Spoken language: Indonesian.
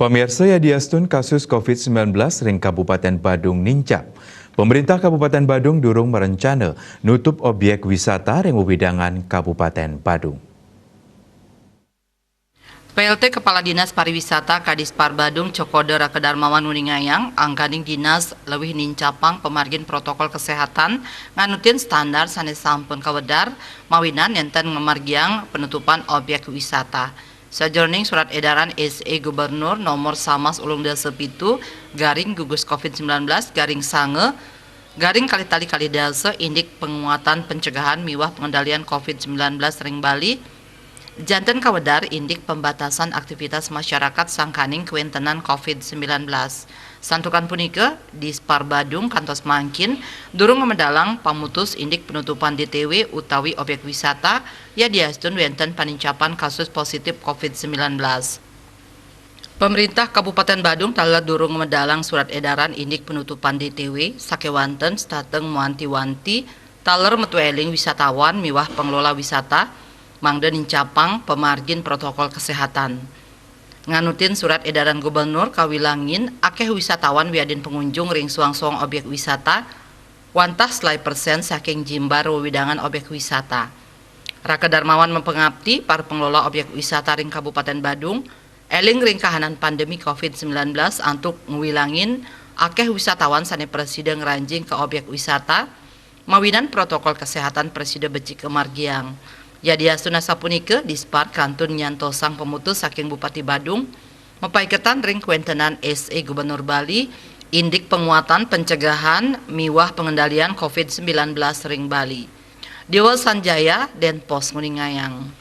Pemirsa ya diastun kasus COVID-19 ring Kabupaten Badung nincap. Pemerintah Kabupaten Badung durung merencana nutup objek wisata ring widangan Kabupaten Badung. PLT Kepala Dinas Pariwisata Kadispar Badung Cokoder Rakedarmawan Uningayang angkaning dinas leuwih nincapang pemargin protokol kesehatan nganutin standar sanes sampun kawedar mawinan enten ngamargiang penutupan objek wisata. Sajroning surat edaran SE Gubernur nomor Samas Ulung Dasa Pitu garing gugus COVID-19 garing sange garing kali-tali kali dasa indik penguatan pencegahan miwah pengendalian COVID-19 ring Bali janten kawedar indik pembatasan aktivitas masyarakat sangkaning kewentenan COVID-19. Santukan punika di Spar Badung kantos mangkin durung medalang pamutus indik penutupan DTW utawi objek wisata ya diastun wenten panincapan kasus positif COVID-19. Pemerintah Kabupaten Badung telah durung medalang surat edaran indik penutupan DTW sakewanten stateng muanti-wanti taler metueling wisatawan miwah pengelola wisata mangda nincapang pemargin protokol kesehatan. Nganutin surat edaran gubernur kawilangin akeh wisatawan wiadin pengunjung ring suang-suang objek wisata wantah selai persen saking jimbar wewidangan objek wisata. Rakedarmawan mempengabdi para pengelola objek wisata ring Kabupaten Badung eling ring kahanan pandemi COVID-19 antuk ngwilangin akeh wisatawan sane presida ngranjing ke objek wisata mawinan protokol kesehatan presida becik kemargiang. Ya diastuna sapunike dispar kantun nyanto sang pemutus saking Bupati Badung mepaiketan ring kuentenan SE Gubernur Bali indik penguatan pencegahan miwah pengendalian COVID-19 ring Bali. Dewa Sanjaya Denpos Nguningayang.